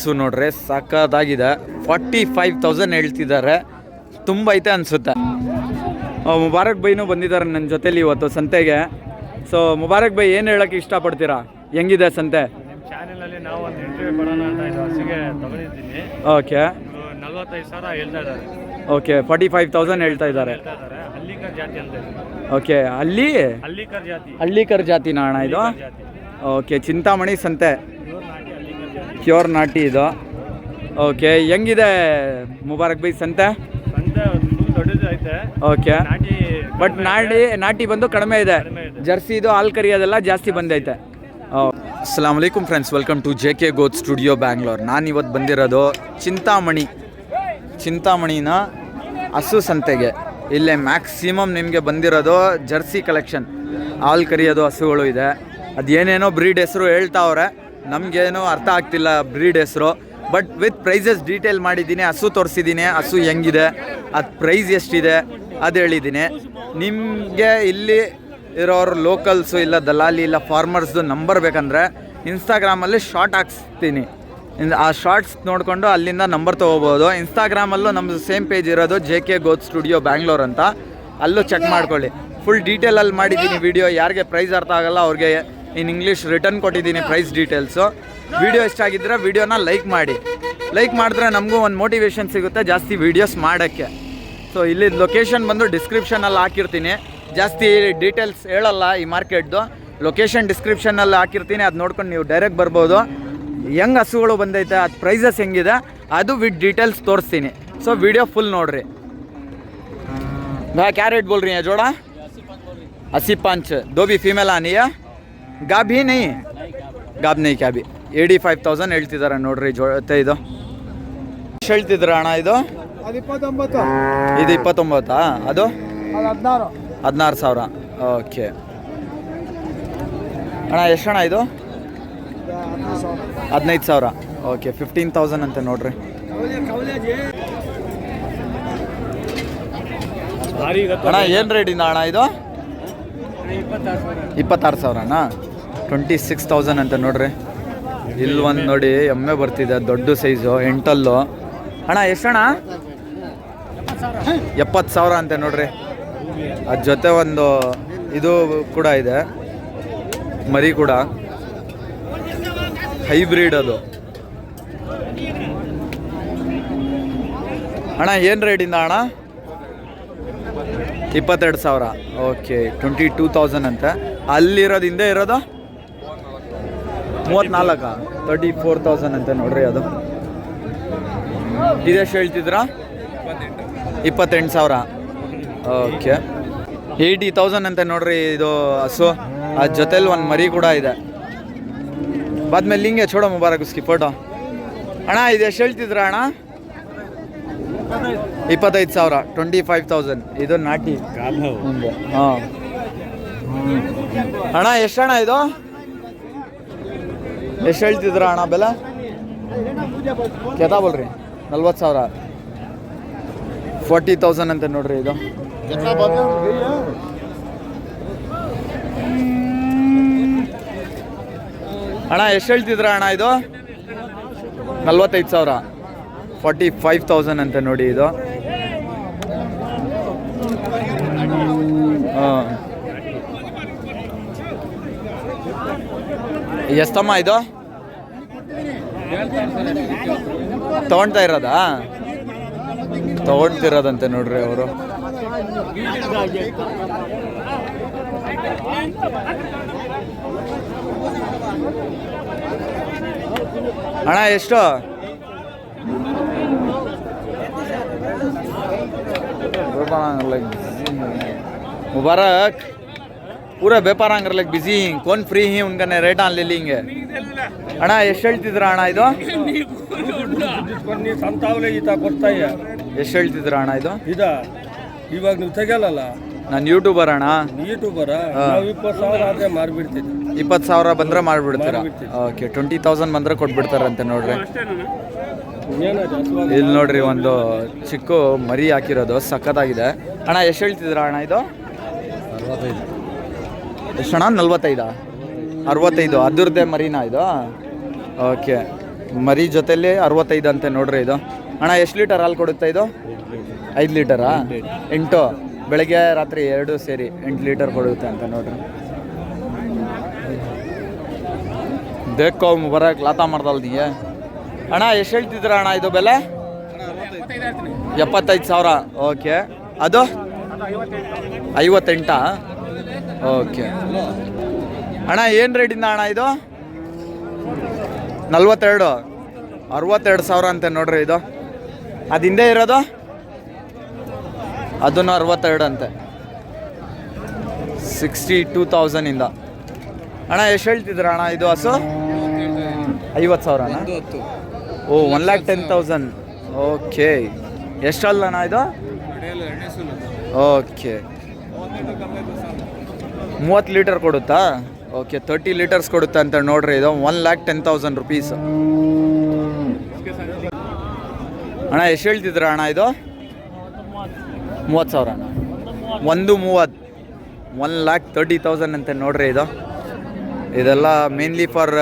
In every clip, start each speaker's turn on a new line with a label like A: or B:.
A: ಹಸು ನೋಡ್ರಿ ಸಕ್ಕದಾಗಿದೆ. 45,000 ಹೇಳ್ತಿದ್ದಾರೆ. ತುಂಬ ಐತೆ ಅನಿಸುತ್ತೆ. ಮುಬಾರಕ್ ಬೈನೂ ಬಂದಿದ್ದಾರೆ ನನ್ನ ಜೊತೇಲಿ ಇವತ್ತು ಸಂತೆಗೆ. ಸೊ ಮುಬಾರಕ್ ಬೈ ಏನು ಹೇಳೋಕ್ಕೆ ಇಷ್ಟಪಡ್ತೀರಾ? ಹೆಂಗಿದೆ ಸಂತೆ?
B: ಚಾನೆಲಲ್ಲಿ ನಾವು ಒಂದು ಇಂಟರ್ವ್ಯೂ ಕೊಡೋಣ ಅಂತ ಇದು ಹಸುಗೆ ತಗೊಂಡಿದ್ದೀನಿ.
A: ಓಕೆ,
B: 45,000 ಹೇಳ್ತಾ ಇದ್ದಾರೆ.
A: ಓಕೆ, 45,000 ಹೇಳ್ತಾ ಇದ್ದಾರೆ.
B: ಹಳ್ಳಿಕರ್ ಜಾತಿ ಅಂತ ಇದೆ.
A: ಓಕೆ, ಹಳ್ಳಿಕರ್ ಜಾತಿನ ಅಣ್ಣ ಇದು? ಓಕೆ, ಚಿಂತಾಮಣಿ ಸಂತೆ, ಪ್ಯೂರ್ ನಾಟಿ ಇದು. ಓಕೆ, ಹೆಂಗಿದೆ ಮುಬಾರಕ್ ಬೈ ಸಂತೆ?
B: ದೊಡ್ಡದು ಐತೆ.
A: ಓಕೆ, ಬಟ್ ನಾಟಿ ಬಂದು ಕಡಿಮೆ ಇದೆ. ಜರ್ಸಿ ಇದು ಹಾಲು ಕರಿಯೋದೆಲ್ಲ ಜಾಸ್ತಿ ಬಂದೈತೆ. ಅಸ್ಸಲಾಮ್ ವಲೈಕುಮ್ friends, welcome to JK Goat studio Bangalore. ನಾನು ಇವತ್ತು ಬಂದಿರೋದು ಚಿಂತಾಮಣಿನ ಹಸು ಸಂತೆಗೆ. ಇಲ್ಲೇ ಮ್ಯಾಕ್ಸಿಮಮ್ ನಿಮಗೆ ಬಂದಿರೋದು ಜರ್ಸಿ ಕಲೆಕ್ಷನ್, ಹಾಲು ಕರಿಯೋದು ಹಸುಗಳು ಇದೆ. ಅದೇನೇನೋ ಬ್ರೀಡ್ ಹೆಸರು ಹೇಳ್ತಾವ್ರೆ, ನಮಗೇನೋ ಅರ್ಥ ಆಗ್ತಿಲ್ಲ ಬ್ರೀಡ್ ಹೆಸರು. ಬಟ್ ವಿತ್ ಪ್ರೈಸಸ್ ಡೀಟೇಲ್ ಮಾಡಿದ್ದೀನಿ, ಹಸು ತೋರಿಸಿದ್ದೀನಿ, ಹಸು ಹೆಂಗಿದೆ, ಅದು ಪ್ರೈಸ್ ಎಷ್ಟಿದೆ ಅದು ಹೇಳಿದ್ದೀನಿ. ನಿಮಗೆ ಇಲ್ಲಿ ಇರೋರು ಲೋಕಲ್ಸು ಇಲ್ಲ ದಲಾಲಿ ಇಲ್ಲ ಫಾರ್ಮರ್ಸ್ದು ನಂಬರ್ ಬೇಕಂದರೆ ಇನ್ಸ್ಟಾಗ್ರಾಮಲ್ಲಿ ಶಾರ್ಟ್ ಹಾಕ್ಸ್ತೀನಿ. ಆ ಶಾರ್ಟ್ಸ್ ನೋಡಿಕೊಂಡು ಅಲ್ಲಿಂದ ನಂಬರ್ ತೊಗೋಬೋದು. ಇನ್ಸ್ಟಾಗ್ರಾಮಲ್ಲೂ ನಮ್ಮದು ಸೇಮ್ ಪೇಜ್ ಇರೋದು JK Goat ಸ್ಟುಡಿಯೋ ಬ್ಯಾಂಗ್ಳೂರ್ ಅಂತ, ಅಲ್ಲೂ ಚೆಕ್ ಮಾಡ್ಕೊಳ್ಳಿ. ಫುಲ್ ಡೀಟೇಲಲ್ಲಿ ಮಾಡಿದ್ದೀನಿ ವಿಡಿಯೋ. ಯಾರಿಗೆ ಪ್ರೈಸ್ ಅರ್ಥ ಆಗಲ್ಲ ಅವ್ರಿಗೆ ಇನ್ ಇಂಗ್ಲೀಷ್ ರಿಟರ್ನ್ ಕೊಟ್ಟಿದ್ದೀನಿ ಪ್ರೈಸ್ ಡೀಟೇಲ್ಸು. ವಿಡಿಯೋ ಇಷ್ಟ ಆಗಿದ್ದರೆ ವಿಡಿಯೋನ ಲೈಕ್ ಮಾಡಿ. ಲೈಕ್ ಮಾಡಿದ್ರೆ ನಮಗೂ ಒಂದು ಮೋಟಿವೇಶನ್ ಸಿಗುತ್ತೆ ಜಾಸ್ತಿ ವೀಡಿಯೋಸ್ ಮಾಡೋಕ್ಕೆ. ಸೊ ಇಲ್ಲಿ ಲೊಕೇಶನ್ ಬಂದು ಡಿಸ್ಕ್ರಿಪ್ಷನಲ್ಲಿ ಹಾಕಿರ್ತೀನಿ. ಜಾಸ್ತಿ ಡೀಟೇಲ್ಸ್ ಹೇಳಲ್ಲ ಈ ಮಾರ್ಕೆಟ್ದು. ಲೊಕೇಶನ್ ಡಿಸ್ಕ್ರಿಪ್ಷನಲ್ಲಿ ಹಾಕಿರ್ತೀನಿ, ಅದು ನೋಡ್ಕೊಂಡು ನೀವು ಡೈರೆಕ್ಟ್ ಬರ್ಬೋದು. ಹೆಂಗೆ ಹಸುಗಳು ಬಂದೈತೆ, ಅದು ಪ್ರೈಸಸ್ ಹೆಂಗಿದೆ ಅದು ವಿತ್ ಡೀಟೇಲ್ಸ್ ತೋರಿಸ್ತೀನಿ. ಸೊ ವಿಡಿಯೋ ಫುಲ್ ನೋಡಿರಿ. क्या रेट बोल रही हैं जोड़ा? 80 दो भी फीमेल आनी है, गाब भी नहीं, गाब नहीं क्या भी. 85,000 ಹೇಳ್ತಿದ್ದಾರೆ ನೋಡ್ರಿ ಜೊತೆ. ಇದು ಎಷ್ಟು ಹೇಳ್ತಿದ್ರ ಅಣ್ಣ? ಇದು 29. ಅದು 16,000. ಓಕೆ ಅಣ್ಣ, ಎಷ್ಟು ಅಣ್ಣ ಇದು? 15,000. ಓಕೆ, 15,000 ಅಂತ ನೋಡ್ರಿ. ಅಣ್ಣ ಏನು ರೇಟಿಂದ ಅಣ್ಣ ಇದು? 26,000ನಾ? 26,000 ಅಂತ ನೋಡ್ರಿ. ಇಲ್ಲಿ ಒಂದು ನೋಡಿ ಎಮ್ಮೆ ಬರ್ತಿದೆ, ದೊಡ್ಡ ಸೈಜು ಎಂಟಲ್ಲು. ಅಣ್ಣ ಎಷ್ಟಣ್ಣ? 70,000 ಅಂತ ನೋಡ್ರಿ. ಅದ್ರ ಜೊತೆ ಒಂದು ಇದು ಕೂಡ ಇದೆ, ಮರಿ ಕೂಡ ಹೈಬ್ರಿಡ್ ಅದು. ಅಣ್ಣ ಏನು ರೇಟಿಂದ ಅಣ್ಣ? 22,000. ಓಕೆ, 22,000 ಅಂತ. ಅಲ್ಲಿರೋದು ಹಿಂದೆ ಇರೋದು 34, 34,000 ಅಂತ ನೋಡ್ರಿ. ಅದು ಇದೆಷ್ಟು ಹೇಳ್ತಿದ್ರಾ? 28,000. ಓಕೆ, 80,000 ಅಂತ ನೋಡ್ರಿ ಇದು ಹಸು. ಅದ್ರ ಜೊತೆಲಿ ಒಂದು ಮರಿ ಕೂಡ ಇದೆ. ಬಾದ್ಮೇಲೆ ಹಿಂಗೆ ಚೋಡ ಮುಬಾರಕ್ ಉಸ್ಕಿ ಫೋಟೋ. ಅಣ್ಣ ಇದು ಎಷ್ಟು ಹೇಳ್ತಿದ್ರ ಅಣ್ಣ? 25,000, 25,000. ಇದು ನಾಟಿ ಹಿಂಗೆ. ಹಾಂ ಅಣ್ಣ ಎಷ್ಟಣ್ಣ ಇದು? ಎಷ್ಟು ಹೇಳ್ತಿದ್ರ ಅಣ್ಣ ಬೆಲೆ? ಕೆತಾ ಬೋಲ್ರಿ? 40,000, 40,000 ಅಂತ ನೋಡ್ರಿ. ಇದು ಅಣ್ಣ ಎಷ್ಟು ಹೇಳ್ತಿದ್ರ ಅಣ್ಣ? ಇದು 45,000, 45,000 ಅಂತ ನೋಡಿ. ಇದು ಹಾಂ, ಎಷ್ಟಮ್ಮ ಇದು ತಗೊಳ್ತಿರೋದಂತೆ ನೋಡ್ರಿ ಅವರು. ಅಣ್ಣ ಎಷ್ಟು? मुबारक पूरा व्यापार अंगरलक बिजी कौन फ्री ही उनका रेट आन ले लेंगे. ಅಣ್ಣ ಎಷ್ಟು ಹೇಳ್ತಿದ್ರ ಅಣ್ಣ ಇದು? ಎಷ್ಟು ಹೇಳ್ತಿದ್ರ ಅಣ್ಣ ಇದು?
B: ಇವಾಗ ನೀವು ತೆಗಲ್ಲ,
A: ನಾನು ಯೂಟ್ಯೂಬರ್ ಅಣ್ಣ.
B: 20,000
A: ಬಂದ್ರೆ ಮಾಡ್ಬಿಡ್ತೀರಾ? ಓಕೆ, 20,000 ಬಂದ್ರೆ ಕೊಟ್ಬಿಡ್ತಾರಂತೆ ನೋಡ್ರಿ. ಇಲ್ಲಿ ನೋಡ್ರಿ ಒಂದು ಚಿಕ್ಕ ಮರಿ ಹಾಕಿರೋದು ಸಖತ್ತಾಗಿದೆ. ಅಣ್ಣ ಎಷ್ಟು ಹೇಳ್ತಿದ್ರ ಅಣ್ಣ ಇದು? 45. ಎಷ್ಟು ಅಣ್ಣ? 45, 65. ಅದರದ್ದೇ ಮರಿನಾ ಇದು? ಓಕೆ, ಮರಿ ಜೊತೆಲಿ 65 ಅಂತೆ ನೋಡ್ರಿ ಇದು. ಅಣ್ಣ ಎಷ್ಟು ಲೀಟರ್ ಹಾಲು ಕೊಡುತ್ತೆ ಇದು? 5 ಲೀಟರಾ? 8 ಬೆಳಗ್ಗೆ ರಾತ್ರಿ 2 ಸೇರಿ 8 ಲೀಟರ್ ಕೊಡುತ್ತೆ ಅಂತ ನೋಡ್ರಿ. ದೇಖೋ ಬರಕ್ಕೆ ಲಾತಾ ಮಾಡ್ದಲ್ಲ ನೀಗೆ. ಅಣ್ಣ ಎಷ್ಟು ಹೇಳ್ತಿದ್ರ ಅಣ್ಣ ಇದು ಬೆಲೆ? 75,000. ಓಕೆ. ಅದು 58? ಓಕೆ ಅಣ್ಣ. ಏನು ರೇಟಿಂದ ಅಣ್ಣ ಇದು? 42? 62,000 ಅಂತೆ ನೋಡ್ರಿ ಇದು. ಅದು ಹಿಂದೆ ಇರೋದು ಅದನ್ನು 62 ಅಂತೆ. 62,000 ಇಂದ. ಅಣ್ಣ ಎಷ್ಟು ಹೇಳ್ತಿದ್ರ ಅಣ್ಣ ಇದು ಹಸು? 50,000ನಾ? ಓ 1,10,000. ಓಕೆ. ಎಷ್ಟಲ್ಲ ಅಣ್ಣ ಇದು? ಓಕೆ. 30 ಲೀಟರ್ ಕೊಡುತ್ತಾ? ಓಕೆ 30 ಲೀಟರ್ಸ್ ಕೊಡುತ್ತೆ ಅಂತ ನೋಡ್ರಿ ಇದು. 1,10,000 rupees. ಅಣ್ಣ ಎಷ್ಟು ಹೇಳ್ತಿದ್ರ ಅಣ್ಣ ಇದು? 30,000 ಅಣ್ಣ. 1,30,000. 1,30,000 ಅಂತ ನೋಡ್ರಿ ಇದು. ಇದೆಲ್ಲ ಮೇನ್ಲಿ ಫಾರ್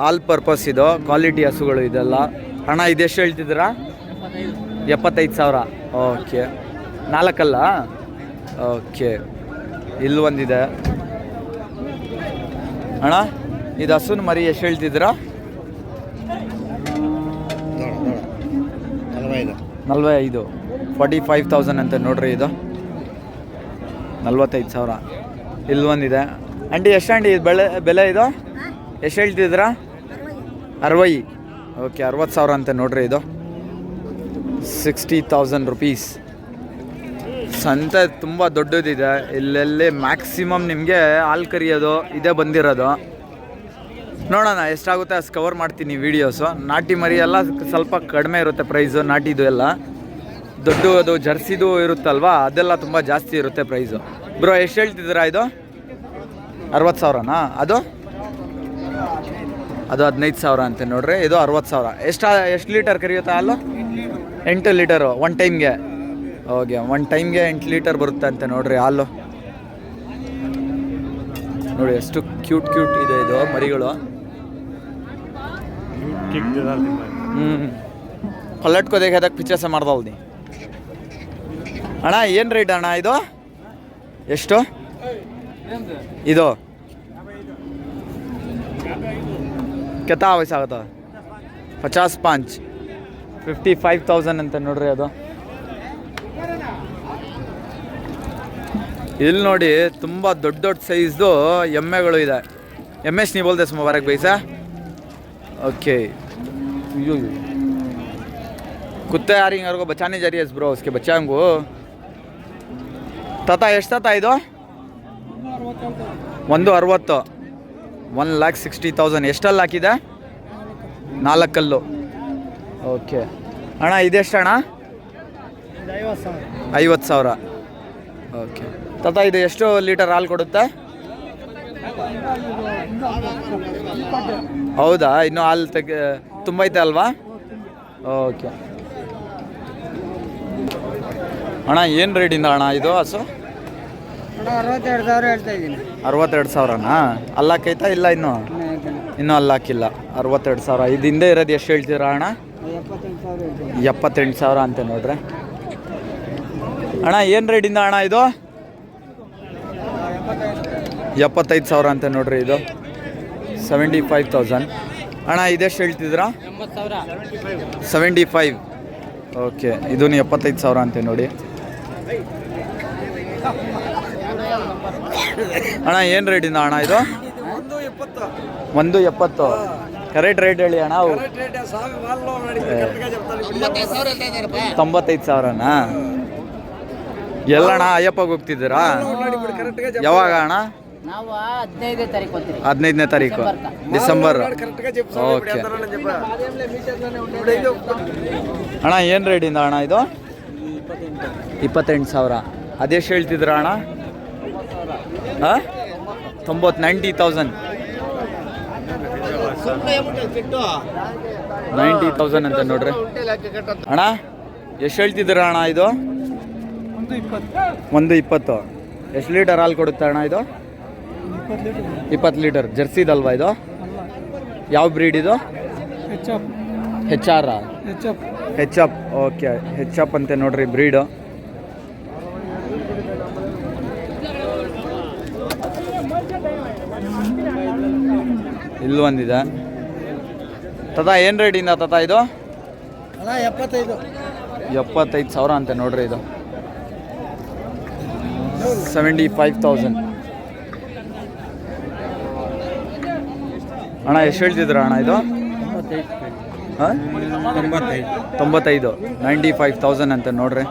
A: ಆಲ್ ಪರ್ಪಸ್ ಇದು, ಕ್ವಾಲಿಟಿ ಹಸುಗಳು ಇದೆಲ್ಲ. ಅಣ್ಣ ಇದೆಷ್ಟು ಹೇಳ್ತಿದ್ದೀರಾ? 75,000. ಓಕೆ. 4 ಅಲ್ಲ? ಓಕೆ. ಇಲ್ಲಿ ಒಂದಿದೆ ಅಣ್ಣ. ಇದು ಹಸುನ ಮರಿ ಎಷ್ಟು ಹೇಳ್ತಿದ್ದೀರಾ? 45. 45,000 ಅಂತ ನೋಡ್ರಿ ಇದು. 45,000. ಇಲ್ಲಿ ಒಂದಿದೆ. ಆಂಟಿ ಎಷ್ಟು ಆಂಟಿ ಇದು ಬೆಲೆ ಇದು ಎಷ್ಟು ಹೇಳ್ತಿದ್ದೀರಾ? 60. ಓಕೆ 60,000 ಅಂತ ನೋಡ್ರಿ ಇದು. 60,000 rupees. ಸಂತೆ ತುಂಬ ದೊಡ್ಡದಿದೆ. ಇಲ್ಲೆಲ್ಲಿ ಮ್ಯಾಕ್ಸಿಮಮ್ ನಿಮಗೆ ಹಾಲು ಕರಿಯೋದು ಇದೇ ಬಂದಿರೋದು. ನೋಡೋಣ ಎಷ್ಟಾಗುತ್ತೆ ಅಷ್ಟು ಕವರ್ ಮಾಡ್ತೀನಿ ವೀಡಿಯೋಸು. ನಾಟಿ ಮರಿ ಎಲ್ಲ ಸ್ವಲ್ಪ ಕಡಿಮೆ ಇರುತ್ತೆ ಪ್ರೈಸು. ನಾಟಿದು ಎಲ್ಲ ದೊಡ್ಡದು ಜರ್ಸಿದು ಇರುತ್ತಲ್ವ, ಅದೆಲ್ಲ ತುಂಬ ಜಾಸ್ತಿ ಇರುತ್ತೆ ಪ್ರೈಸು. ಬ್ರೋ ಎಷ್ಟು ಹೇಳ್ತಿದ್ದೀರಾ ಇದು? 60,000ನಾ? ಅದು 15,000 ಅಂತ ನೋಡ್ರಿ. ಇದು 60,000. ಎಷ್ಟು ಲೀಟರ್ ಕರಿಯುತ್ತೆ ಹಾಲು? 8 ಲೀಟರು 1 ಟೈಮ್ಗೆ. ಓಕೆ 1 ಟೈಮ್ಗೆ 8 ಲೀಟರ್ ಬರುತ್ತೆ ಅಂತ ನೋಡ್ರಿ ಹಾಲು. ನೋಡಿ ಎಷ್ಟು ಕ್ಯೂಟ್ ಇದೆ ಇದು ಮರಿಗಳು. ಕಲ್ಲಟ್ಕೋ ದೇಖದಕ್ಕೆ ಪಿಚ್ಚಸ ಮಾಡ್ದಲ್ದಿ. ಅಣ್ಣ ಏನು ರೇಟ್ ಅಣ್ಣ ಇದು? ಎಷ್ಟು ಇದು? ಕೆತ್ತಾ ವಯಸ್ಸಾಗುತ್ತ? 55. 55,000 ಅಂತ ನೋಡ್ರಿ ಅದು. ಇಲ್ಲಿ ನೋಡಿ ತುಂಬ ದೊಡ್ಡ ಸೈಜ್ದು ಎಮ್ಮೆಗಳು ಇದೆ. ಎಮ್ಮೆಸ್ ನೀವು ಬೋಲ್ದೆ ಸುಮ್ಮ ಬರಕ್ಕೆ ಬೈಸ. ओके कुत्ते आ रही हैं और को बचाने जा रही है ब्रो उसके बच्चों को ताता ಎಷ್ಟು ತಾತ ಇದು 160 1,60,000 ಎಷ್ಟಲ್ಲಿ ಹಾಕಿದೆ 4 ಕಲ್ಲು ಓಕೆ ಅಣ್ಣ ಇದೆಷ್ಟು ಅಣ್ಣ 50,000 ಓಕೆ ತಾತ ಇದು ಎಷ್ಟು ಲೀಟರ್ ಹಾಲು ಕೊಡುತ್ತೆ ಹೌದಾ ಇನ್ನು ಹಾಲು ತುಂಬೈತೆ ಅಲ್ವಾ ಓಕೆ ಅಣ್ಣ ಏನು ರೇಟಿಂದ ಅಣ್ಣ ಇದು ಹಸು
C: 62,000 ಹೇಳ್ತಾ ಇದ್ದೀನಿ
A: 62,000ನಾ ಅಲ್ಲಾಕೈತಾ ಇಲ್ಲ ಇನ್ನೂ ಅಲ್ಲಾಕಿಲ್ಲ 62,000 ಇದು ಹಿಂದೆ ಇರೋದು ಎಷ್ಟು ಹೇಳ್ತೀರಾ ಅಣ್ಣ 78,000 ಅಂತ ನೋಡ್ರಿ ಅಣ್ಣ ಏನು ರೇಟಿಂದ ಅಣ್ಣ ಇದು 75,000 ಅಂತ ನೋಡ್ರಿ ಇದು 75,000 ಅಣ್ಣ ಇದೆಷ್ಟು ಹೇಳ್ತಿದ್ದೀರಾ 75 ಓಕೆ ಇದು 75,000 ಅಂತ ನೋಡಿ ಅಣ್ಣ ಏನು ರೇಟಿಂದ ಅಣ್ಣ ಇದು 170 ಕರೆಕ್ಟ್ ರೇಟ್ ಹೇಳಿ ಅಣ್ಣ 95,000ನಾ ಎಲ್ಲಣ್ಣ ಅಯ್ಯಪ್ಪಗೆ ಹೋಗ್ತಿದ್ದೀರಾ ಯಾವಾಗ ಅಣ್ಣ
C: ನಾವು 15ನೇ ತಾರೀಕು
A: 15ನೇ ತಾರೀಕು ಡಿಸೆಂಬರ್ ಓಕೆ ಅಣ್ಣ ಏನು ರೇಟಿಂದ ಅಣ್ಣ ಇದು 28,000 ಅದೆಷ್ಟು ಹೇಳ್ತಿದ್ದೀರಾ ಅಣ್ಣ ಹಾಂ 90,000 90,000 ಅಂತ ನೋಡ್ರಿ ಅಣ್ಣ ಎಷ್ಟು ಹೇಳ್ತಿದ್ದೀರಾ ಅಣ್ಣ ಇದು 120 ಎಷ್ಟು ಲೀಟರ್ ಹಾಲು ಕೊಡುತ್ತೆ ಅಣ್ಣ ಇದು 20 ಲೀಟರ್ ಜರ್ಸಿದಲ್ವಾ ಇದು ಯಾವ ಬ್ರೀಡ್ ಇದು ಹೆಚ್ ಆರ್ ಹೆಚ್ ಅಪ್ ಓಕೆ ಹೆಚ್ ಅಪ್ ಅಂತೆ ನೋಡ್ರಿ ಬ್ರೀಡು. ಇಲ್ಲಿ ಒಂದಿದೆ ತದಾ ಏನು ರೇಟಿಂದ ತತಾ ಇದು? 75,000 ಅಂತೆ ನೋಡ್ರಿ ಇದು. 75,000 ಅಣ್ಣ ಎಷ್ಟು ಹೇಳ್ತಿದ್ರ ಅಣ್ಣ ಇದು? 95 95,000 ಅಂತೆ ನೋಡ್ರಿ.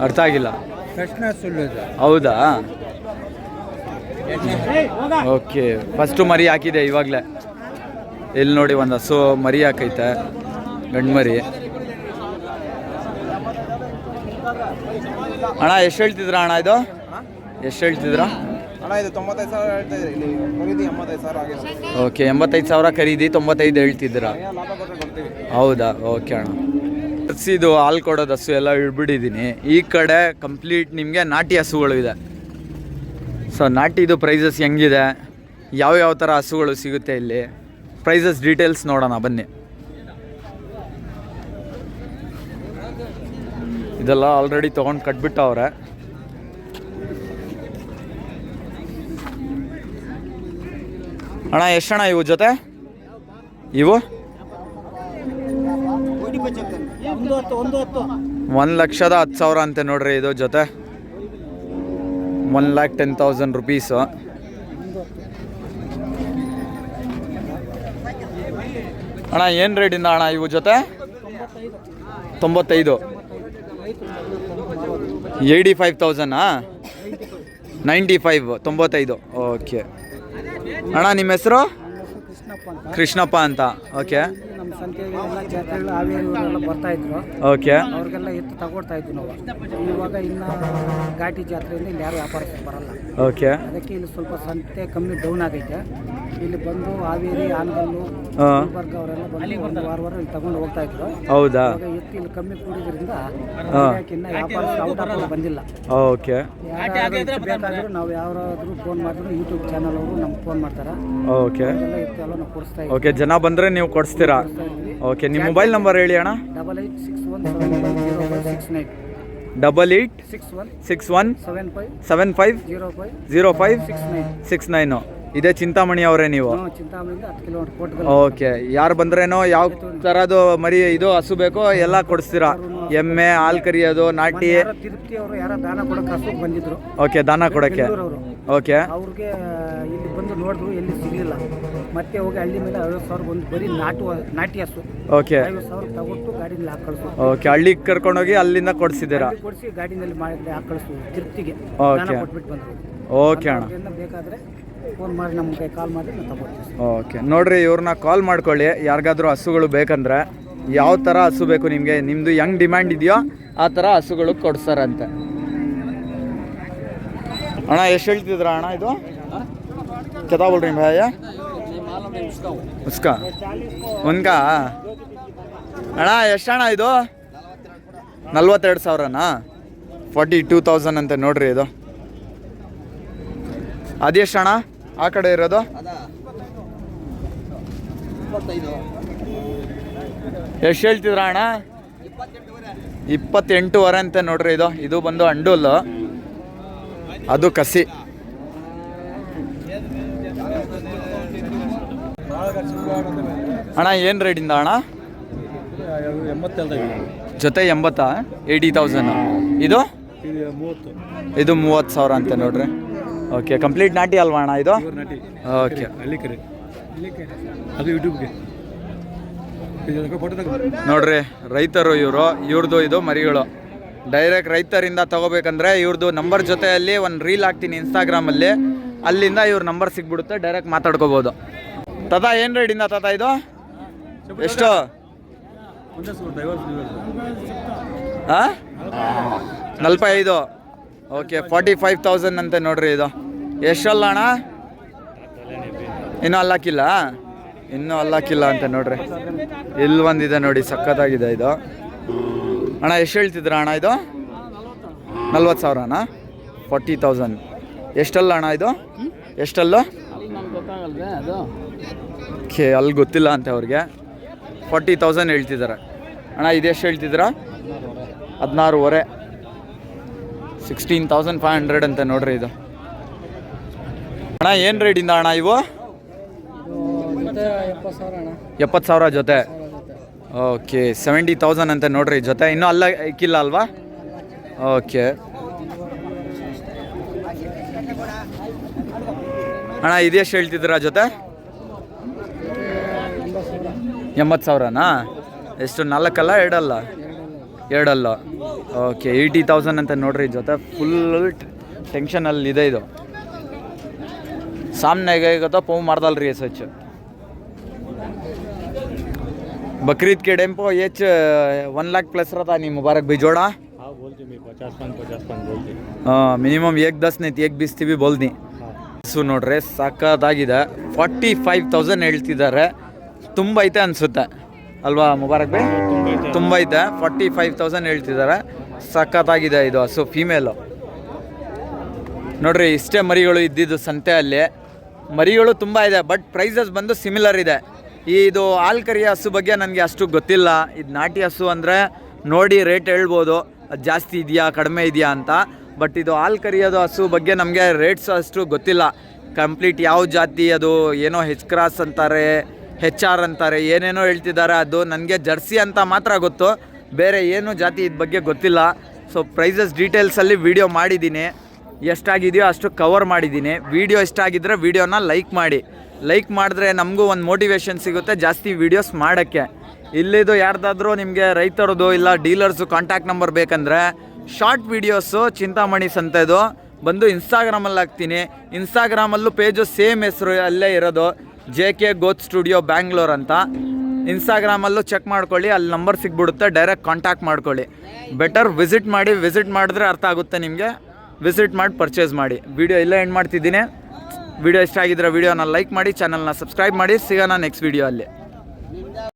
A: ಅರ್ಥ ಆಗಿಲ್ಲ. ಹೌದಾ ಓಕೆ ಫಸ್ಟು ಮರಿ ಹಾಕಿದೆ ಇವಾಗಲೇ. ಇಲ್ಲಿ ನೋಡಿ ಒಂದು ಹಸು ಮರಿ ಹಾಕೈತೆ ಗಂಡು ಮರಿ. ಅಣ್ಣ ಎಷ್ಟು ಹೇಳ್ತಿದ್ರ ಅಣ್ಣ ಇದು? ಎಷ್ಟು ಹೇಳ್ತಿದ್ರ
D: ಅಣ್ಣ? ಇದು 95,000 ಹೇಳ್ತಾ ಇದ್ರಿ, ಇಲ್ಲಿ ಖರೀದಿ 85,000 ಆಗಿದೆ.
A: ಓಕೆ 85,000 ಖರೀದಿ 95 ಹೇಳ್ತಿದ್ದೀರಾ?
D: ಲಾಭ ಕೊಟ್ಟರೆ ಕೊಡ್ತೀವಿ.
A: ಹೌದಾ ಓಕೆ ಅಣ್ಣ. ಇದು ಹಾಲು ಕೊಡೋದು ಹಸು ಎಲ್ಲ ಇಳ್ಬಿಟ್ಟಿದ್ದೀನಿ. ಈ ಕಡೆ ಕಂಪ್ಲೀಟ್ ನಿಮಗೆ ನಾಟಿ ಹಸುಗಳು ಇದೆ. ಸೊ ನಾಟಿದು ಪ್ರೈಸಸ್ ಹೆಂಗಿದೆ, ಯಾವ ಥರ ಹಸುಗಳು ಸಿಗುತ್ತೆ ಇಲ್ಲಿ, ಪ್ರೈಸಸ್ ಡೀಟೇಲ್ಸ್ ನೋಡೋಣ ಬನ್ನಿ. ಇದೆಲ್ಲ ಆಲ್ರೆಡಿ ತೊಗೊಂಡು ಕಟ್ಬಿಟ್ಟವ್ರೆ. ಅಣ್ಣ ಎಷ್ಟಣ್ಣ ಇವು ಜೊತೆ? ಇವು 1,10,000 ಅಂತೆ ನೋಡ್ರಿ ಇದು ಜೊತೆ. 1,10,000 ರುಪೀಸು. ಅಣ್ಣ ಏನು ರೇಟಿಂದ ಅಣ್ಣ ಇವು ಜೊತೆ? 95 85,000 95 95 ಓಕೆ. ಅಣ್ಣ ನಿಮ್ಮ ಹೆಸರು? ಕೃಷ್ಣಪ್ಪ ಅಂತ ಓಕೆ.
E: ನಮ್ಮ ಸಂತೆಗೆ ಎಲ್ಲ ಜಾತ್ರೆಗಳು ಹಾವೇರಿಯವರೆಲ್ಲ ಬರ್ತಾ ಇದ್ರು.
A: ಓಕೆ
E: ಅವ್ರಿಗೆಲ್ಲ ಎತ್ತು ತಗೊಳ್ತಾ ಇದ್ವಿ ನಾವು. ಇವಾಗ ಇನ್ನು ಘಾಟಿ ಜಾತ್ರೆಯಿಂದ ಇಲ್ಲಿ ಯಾರು ವ್ಯಾಪಾರಕ್ಕೆ ಬರಲ್ಲ.
A: ಓಕೆ
E: ಅದಕ್ಕೆ ಇಲ್ಲಿ ಸ್ವಲ್ಪ ಸಂತೆ ಕಮ್ಮಿ ಡೌನ್ ಆಗೈತೆ. ಇಲ್ಲಿ ಬಂದು ಹಾವೇರಿ ಆನಗಲ್ಲು ಗುಲ್ಬರ್ಗ ಅವರೆಲ್ಲ ಬಂದು ಒಂದು ವಾರ ಇಲ್ಲಿ ತಗೊಂಡು ಹೋಗ್ತಾ ಇದ್ರು.
A: ಹೌದಾ
E: ಇವಾಗ ಎತ್ತು ಇಲ್ಲಿ ಕಮ್ಮಿ ಕೂಡಿದ್ರಿಂದ ಇನ್ನು ವ್ಯಾಪಾರ ಔಟ್ ಆಫ್ ಬಂದಿಲ್ಲ.
A: ಓಕೆ
E: ಯಾರಾದ್ರೂ ಬೇಕಾದ್ರೂ ನಾವು ಯಾರಾದ್ರೂ ಫೋನ್ ಮಾಡಿದ್ರು ಯೂಟ್ಯೂಬ್ ಚಾನಲ್ ಅವರು ನಮ್ಗೆ ಫೋನ್ ಮಾಡ್ತಾರೆ.
A: ಓಕೆ
E: ಎಲ್ಲ ಎತ್ತು ಎಲ್ಲ ನಾವು ಕೊಡಿಸ್ತಾ ಇದ್ದೀವಿ.
A: ಓಕೆ ಜನ ಬಂದರೆ ನೀವು ಕೊಡಿಸ್ತೀರಾ? ಓಕೆ ನಿಮ್ಮ ಮೊಬೈಲ್ ನಂಬರ್ ಹೇಳಿ ಅಣ್ಣ.
E: 8861750569
A: 886175050569 ಇದೇ ಚಿಂತಾಮಣಿ ಅವರೇ ನೀವು?
E: ಚಿಂತಾಮಣಿಯಿಂದ 10 ಕಿಲೋಮೀಟರ್ ಕೋಟ್ಗಲ್.
A: ಓಕೆ ಯಾರು ಬಂದ್ರೇನೋ ಯಾವ ಥರದ್ದು ಮರಿ ಇದು ಹಸು ಬೇಕೋ ಎಲ್ಲ ಕೊಡಿಸ್ತೀರಾ? ಎಮ್ಮೆ ಹಾಲು ಕರಿಯೋದು ನಾಟಿ?
E: ತಿರುಪ್ತಿ ಅವರು ಯಾರೋ ದಾನ ಕೊಡಕ್ಕೆ ಹಸು ಬಂದಿದ್ರು.
A: ಓಕೆ ದಾನ ಕೊಡೋಕ್ಕೆ ಓಕೆ.
E: ಅವ್ರಿಗೆ ಇಲ್ಲಿ ಬಂದು ನೋಡಿದ್ರು, ಎಲ್ಲಿ ಸಿಗಲಿಲ್ಲ. ಮತ್ತೆ ಹೋಗಿ ಹಳ್ಳಿ ಮೇಲೆ 50,000 ಒಂದು ಬರೀ ನಾಟಿ ಹಸು.
A: ಓಕೆ
E: 50,000 ತಗೊಟ್ಟು ಗಾಡಿನಲ್ಲಿ ಹಾಕಳಿಸು.
A: ಓಕೆ ಹಳ್ಳಿಗೆ ಕರ್ಕೊಂಡೋಗಿ ಅಲ್ಲಿಂದ ಕೊಡಿಸಿದ್ದೀರಾ?
E: ಕೊಡಿಸಿ ಗಾಡಿನಲ್ಲಿ ಮಾಡಿದ್ರೆ ಹಾಕಳಿಸು ತಿರುಪ್ತಿಗೆ
A: ಓಕೆ
E: ಕೊಟ್ಬಿಟ್ಟು ಬಂದರು.
A: ಓಕೆ ಅಣ್ಣ
E: ಬೇಕಾದರೆ ಫೋನ್ ಮಾಡಿ ನಮಗೆ ಕಾಲ್ ಮಾಡಿ ನಾವು ತಗೊಳ್ತೀವಿ.
A: ಓಕೆ ನೋಡ್ರಿ ಇವ್ರನ್ನ ಕಾಲ್ ಮಾಡ್ಕೊಳ್ಳಿ. ಯಾರಿಗಾದ್ರೂ ಹಸುಗಳು ಬೇಕಂದ್ರೆ ಯಾವ ಥರ ಹಸು ಬೇಕು ನಿಮಗೆ, ನಿಮ್ಮದು ಹೆಂಗೆ ಡಿಮ್ಯಾಂಡ್ ಇದೆಯೋ ಆ ಥರ ಹಸುಗಳು ಕೊಡ್ಸಾರಂತೆ. ಅಣ್ಣ ಎಷ್ಟು ಹೇಳ್ತಿದ್ರ ಅಣ್ಣ ಇದು? ಕೆತಾ ಬೋಲ್ರಿ ಭಯ ಉಸ್ಕಾ ಉನ್ಕಾ ಅಣ್ಣ ಎಷ್ಟು ಅಣ್ಣ ಇದು? 42,000ನಾ? 42,000 ಅಂತೆ ನೋಡ್ರಿ ಇದು. ಅದೆಷ್ಟು ಅಣ್ಣ ಆ ಕಡೆ ಇರೋದು? ಎಷ್ಟು ಹೇಳ್ತಿದ್ರ ಅಣ್ಣ? 28,500 ಅಂತೆ ನೋಡ್ರಿ ಇದು. ಇದು ಬಂದು ಅಂಡುಲ್ಲು, ಅದು ಕಸಿ. ಅಣ್ಣ ಏನು ರೇಟಿಂದ ಅಣ್ಣ? ಜೊತೆ 80 80,000. ಇದು 30,000 ಅಂತೆ ನೋಡ್ರಿ. ಓಕೆ ಕಂಪ್ಲೀಟ್ ನಾಟಿ ಅಲ್ವಾ ಅಣ್ಣ ಇದು? ಓಕೆ ನೋಡ್ರಿ ರೈತರು ಇವ್ರದ್ದು ಇದು ಮರಿಗಳು ಡೈರೆಕ್ಟ್ ರೈತರಿಂದ ತಗೋಬೇಕಂದ್ರೆ ಇವ್ರದ್ದು ನಂಬರ್ ಜೊತೆಯಲ್ಲಿ ಒಂದು ರೀಲ್ ಹಾಕ್ತೀನಿ ಇನ್ಸ್ಟಾಗ್ರಾಮಲ್ಲಿ, ಅಲ್ಲಿಂದ ಇವ್ರ ನಂಬರ್ ಸಿಗ್ಬಿಡುತ್ತೆ, ಡೈರೆಕ್ಟ್ ಮಾತಾಡ್ಕೋಬೋದು. ತಾತ ಏನು ರೇಟಿಂದ ತಾತ ಇದು? ಎಷ್ಟು? 45. ಓಕೆ 45,000 ಅಂತೆ ನೋಡ್ರಿ ಇದು. ಎಷ್ಟಲ್ಲ ಅಣ್ಣ? ಇನ್ನೂ ಅಲ್ಲಾಕಿಲ್ಲ? ಇನ್ನೂ ಅಲ್ಲಾಕಿಲ್ಲ ಅಂತ ನೋಡ್ರಿ. ಇಲ್ಲಿ ಒಂದಿದೆ ನೋಡಿ, ಸಖತ್ತಾಗಿದೆ ಇದು. ಅಣ್ಣ ಎಷ್ಟು ಹೇಳ್ತಿದ್ರ ಅಣ್ಣ ಇದು? 40,000ನಾ? 40,000. ಎಷ್ಟಲ್ಲ ಅಣ್ಣ ಇದು ಎಷ್ಟಲ್ಲು
C: ನಮ್ಗೆ ಗೊತ್ತಾಗಲ್ವೇ ಅದು
A: ಓಕೆ ಅಲ್ಲಿ ಗೊತ್ತಿಲ್ಲ ಅಂತ ಅವ್ರಿಗೆ 40,000 ಹೇಳ್ತಿದ್ದಾರೆ ಅಣ್ಣ ಇದೆಷ್ಟು ಹೇಳ್ತಿದ್ದೀರಾ 16,500 16,500 ಅಂತ ನೋಡ್ರಿ ಇದು ಅಣ್ಣ ಏನು ರೇಟಿಂದ ಅಣ್ಣ ಇವು 70,000 ಜೊತೆ ಓಕೆ 70,000 ಅಂತ ನೋಡ್ರಿ ಜೊತೆ ಇನ್ನೂ ಅಲ್ಲ ಇಕ್ಕಿಲ್ಲ ಅಲ್ವಾ ಓಕೆ ಅಣ್ಣ ಇದೆಷ್ಟು ಹೇಳ್ತಿದ್ದೀರಾ ಜೊತೆ 80,000ನಾ ಎಷ್ಟು 4 ಅಲ್ಲ 2 ಅಲ್ಲ 2 ಅಲ್ಲ ಓಕೆ 80,000 ಅಂತ ನೋಡ್ರಿ ಜೊತೆ ಫುಲ್ ಟೆನ್ಷನಲ್ಲಿದೆ ಇದು सामने गए तो पौ मारदाल रही है सच बकरीद के टाइम पर ये 1 लाख प्लस रहता नहीं मुबारक भाई जोड़ा
B: हाँ बोलती मैं 50 बोलती
A: हाँ मिनिमम 110 नहीं 120 थी भी बोल दी सु ನೋಡ್ರೆ ಸಕ್ಕತ್ತಾಗಿದೆ 45,000 ಹೇಳ್ತಿದ್ದಾರೆ ತುಂಬ ಐತೆ ಅನ್ಸುತ್ತೆ ಅಲ್ವಾ ಮುಬಾರಕ್ ಭಾಯ್ ತುಂಬ ಐತೆ 45,000 ಹೇಳ್ತಿದ್ದಾರೆ ಸಕ್ಕತ್ತಾಗಿದೆ ಇದು ಹಸು ಫೀಮೇಲು ನೋಡ್ರಿ ಇಷ್ಟೇ ಮರಿಗಳು ಇದ್ದಿದ್ದು ಸಂತೆಯಲ್ಲಿ ಮರಿಗಳು ತುಂಬ ಇದೆ ಬಟ್ ಪ್ರೈಸಸ್ ಬಂದು ಸಿಮಿಲರ್ ಇದೆ ಇದು ಹಾಲು ಕರಿಯ ಹಸು ಬಗ್ಗೆ ನನಗೆ ಅಷ್ಟು ಗೊತ್ತಿಲ್ಲ ಇದು ನಾಟಿ ಹಸು ಅಂದರೆ ನೋಡಿ ರೇಟ್ ಹೇಳ್ಬೋದು ಅದು ಜಾಸ್ತಿ ಇದೆಯಾ ಕಡಿಮೆ ಇದೆಯಾ ಅಂತ ಬಟ್ ಇದು ಹಾಲು ಕರಿಯೋದು ಹಸು ಬಗ್ಗೆ ನಮಗೆ ರೇಟ್ಸ್ ಅಷ್ಟು ಗೊತ್ತಿಲ್ಲ ಕಂಪ್ಲೀಟ್ ಯಾವ ಜಾತಿ ಅದು ಏನೋ ಹೆಚ್ ಕ್ರಾಸ್ ಅಂತಾರೆ HR ಅಂತಾರೆ ಏನೇನೋ ಹೇಳ್ತಿದ್ದಾರೆ ಅದು ನನಗೆ ಜರ್ಸಿ ಅಂತ ಮಾತ್ರ ಗೊತ್ತು ಬೇರೆ ಏನು ಜಾತಿ ಇದ್ರ ಬಗ್ಗೆ ಗೊತ್ತಿಲ್ಲ ಸೊ ಪ್ರೈಸಸ್ ಡೀಟೇಲ್ಸಲ್ಲಿ ವಿಡಿಯೋ ಮಾಡಿದ್ದೀನಿ ಎಷ್ಟಾಗಿದೆಯೋ ಅಷ್ಟು ಕವರ್ ಮಾಡಿದ್ದೀನಿ ವಿಡಿಯೋ ಇಷ್ಟ ಆಗಿದ್ದರೆ ವಿಡಿಯೋನ ಲೈಕ್ ಮಾಡಿದ್ರೆ ನಮಗೂ ಒಂದು ಮೋಟಿವೇಶನ್ ಸಿಗುತ್ತೆ ಜಾಸ್ತಿ ವೀಡಿಯೋಸ್ ಮಾಡೋಕ್ಕೆ ಇಲ್ಲಿದು ಯಾರ್ದಾದ್ರೂ ನಿಮಗೆ ರೈತರದು ಇಲ್ಲ ಡೀಲರ್ಸು ಕಾಂಟ್ಯಾಕ್ಟ್ ನಂಬರ್ ಬೇಕಂದರೆ ಶಾರ್ಟ್ ವೀಡಿಯೋಸು ಚಿಂತಾಮಣಿ ಸಂತೆದು ಬಂದು ಇನ್ಸ್ಟಾಗ್ರಾಮಲ್ಲಿ ಹಾಕ್ತೀನಿ ಇನ್ಸ್ಟಾಗ್ರಾಮಲ್ಲೂ ಪೇಜು ಸೇಮ್ ಹೆಸರು ಅಲ್ಲೇ ಇರೋದು JK ಗೋತ್ ಸ್ಟುಡಿಯೋ ಬ್ಯಾಂಗ್ಳೂರ್ ಅಂತ ಇನ್ಸ್ಟಾಗ್ರಾಮಲ್ಲೂ ಚೆಕ್ ಮಾಡ್ಕೊಳ್ಳಿ ಅಲ್ಲಿ ನಂಬರ್ ಸಿಗ್ಬಿಡುತ್ತೆ ಡೈರೆಕ್ಟ್ ಕಾಂಟ್ಯಾಕ್ಟ್ ಮಾಡ್ಕೊಳ್ಳಿ ಬೆಟರ್ ವಿಸಿಟ್ ಮಾಡಿದ್ರೆ ಅರ್ಥ ಆಗುತ್ತೆ ನಿಮಗೆ ವಿಸಿಟ್ ಮಾಡಿ ಪರ್ಚೇಸ್ ಮಾಡಿ ವಿಡಿಯೋ ಇಲ್ಲೇ ಎಂಡ್ ಮಾಡ್ತಿದ್ದೀನಿ ವಿಡಿಯೋ ಇಷ್ಟ ಆಗಿದ್ರೆ ವಿಡಿಯೋನ ಲೈಕ್ ಮಾಡಿ ಚಾನಲ್ನ ಸಬ್ಸ್ಕ್ರೈಬ್ ಮಾಡಿ ಸಿಗೋಣ ನೆಕ್ಸ್ಟ್ ವಿಡಿಯೋ ಅಲ್ಲಿ